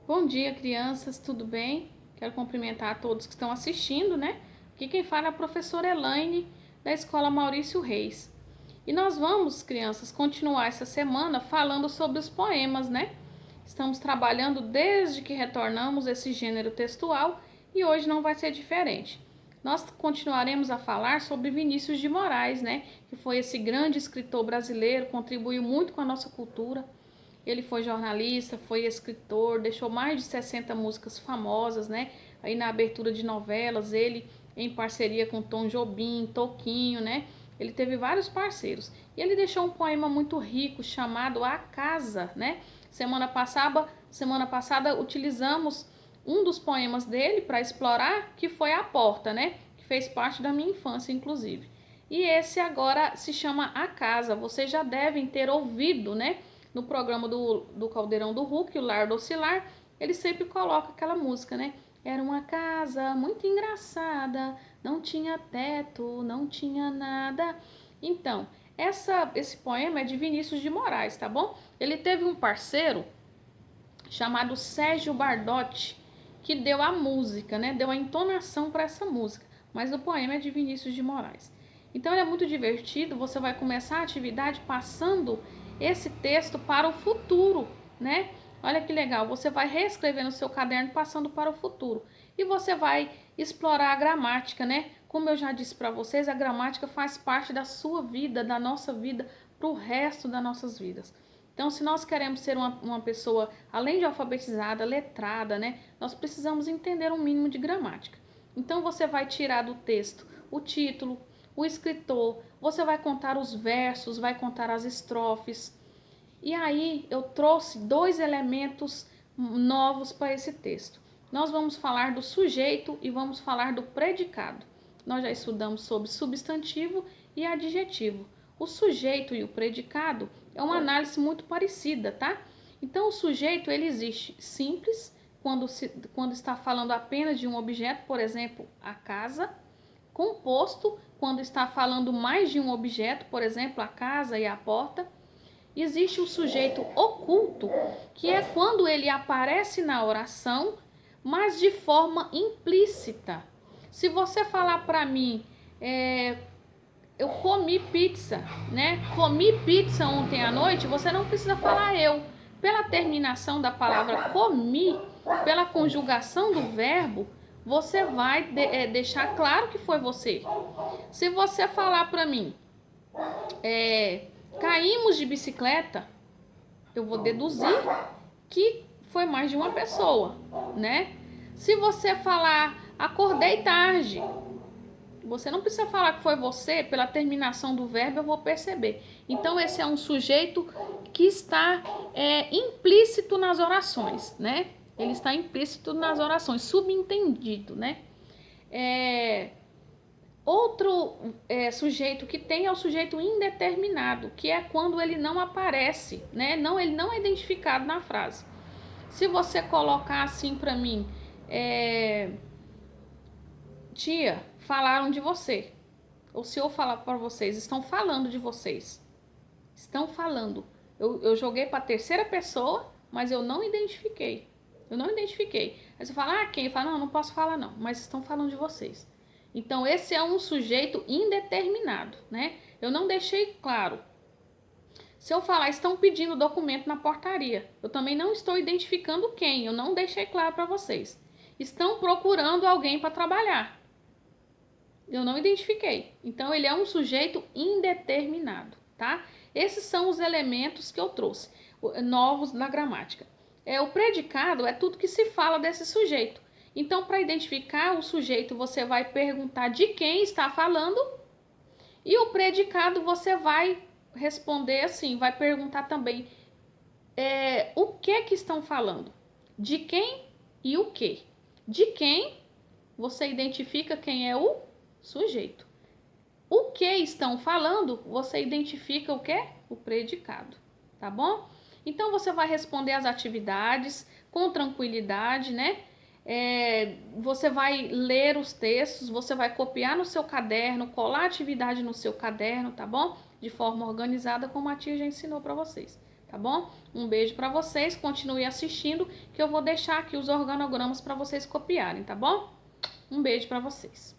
Bom dia, crianças, tudo bem? Quero cumprimentar a todos que estão assistindo, né? Aqui quem fala é a professora Elaine, da Escola Maurício Reis. E nós vamos, crianças, continuar essa semana falando sobre os poemas, né? Estamos trabalhando desde que retornamos esse gênero textual e hoje não vai ser diferente. Nós continuaremos a falar sobre Vinícius de Moraes, né? Que foi esse grande escritor brasileiro, contribuiu muito com a nossa cultura. Ele foi jornalista, foi escritor, deixou mais de 60 músicas famosas, né? Aí na abertura de novelas, ele em parceria com Tom Jobim, Toquinho, né? Ele teve vários parceiros. E ele deixou um poema muito rico chamado A Casa, né? Semana passada utilizamos um dos poemas dele para explorar, que foi A Porta, né? Que fez parte da minha infância, inclusive. E esse agora se chama A Casa. Vocês já devem ter ouvido, né? No programa do Caldeirão do Hulk, o Lar do Oscilar, ele sempre coloca aquela música, né? Era uma casa muito engraçada, não tinha teto, não tinha nada. Então, esse poema é de Vinícius de Moraes, tá bom? Ele teve um parceiro chamado Sérgio Bardotti, que deu a música, né? Deu a entonação para essa música. Mas o poema é de Vinícius de Moraes. Então, ele é muito divertido. Você vai começar a atividade passando esse texto para o futuro, né? Olha que legal, você vai reescrever no seu caderno passando para o futuro. E você vai explorar a gramática, né? Como eu já disse para vocês, a gramática faz parte da sua vida, da nossa vida, para o resto das nossas vidas. Então, se nós queremos ser uma pessoa, além de alfabetizada, letrada, né? Nós precisamos entender um mínimo de gramática. Então, você vai tirar do texto o título, o escritor, você vai contar os versos, vai contar as estrofes. E aí eu trouxe dois elementos novos para esse texto. Nós vamos falar do sujeito e vamos falar do predicado. Nós já estudamos sobre substantivo e adjetivo. O sujeito e o predicado é uma análise muito parecida, tá? Então o sujeito ele existe simples, quando está falando apenas de um objeto, por exemplo, a casa. Composto, quando está falando mais de um objeto, por exemplo, a casa e a porta. Existe o sujeito oculto, que é quando ele aparece na oração, mas de forma implícita. Se você falar para mim, eu comi pizza, né? Comi pizza ontem à noite, você não precisa falar eu. Pela terminação da palavra comi, pela conjugação do verbo, você vai deixar claro que foi você. Se você falar para mim, caímos de bicicleta, eu vou deduzir que foi mais de uma pessoa, né? Se você falar acordei tarde, você não precisa falar que foi você, pela terminação do verbo eu vou perceber. Então esse é um sujeito que está implícito nas orações, né? Ele está implícito nas orações, subentendido, né? Outro sujeito que tem é o sujeito indeterminado, que é quando ele não aparece, né? Ele não é identificado na frase. Se você colocar assim para mim, tia, falaram de você. Ou se eu falar para vocês, estão falando de vocês. Estão falando. Eu joguei para a terceira pessoa, mas eu não identifiquei. Aí você fala, quem? Eu falo, não posso falar não, mas estão falando de vocês. Então, esse é um sujeito indeterminado, né? Eu não deixei claro. Se eu falar, estão pedindo documento na portaria, eu também não estou identificando quem, eu não deixei claro para vocês. Estão procurando alguém para trabalhar. Eu não identifiquei. Então, ele é um sujeito indeterminado, tá? Esses são os elementos que eu trouxe, novos na gramática. O predicado é tudo que se fala desse sujeito. Então, para identificar o sujeito, você vai perguntar de quem está falando. E o predicado, você vai responder assim, vai perguntar também o que estão falando. De quem e o que. De quem, você identifica quem é o sujeito. O que estão falando, você identifica o que? O predicado, tá bom? Então, você vai responder as atividades com tranquilidade, né? Você vai ler os textos, você vai copiar no seu caderno, colar a atividade no seu caderno, tá bom? De forma organizada, como a tia já ensinou para vocês, tá bom? Um beijo para vocês, continue assistindo, que eu vou deixar aqui os organogramas para vocês copiarem, tá bom? Um beijo para vocês.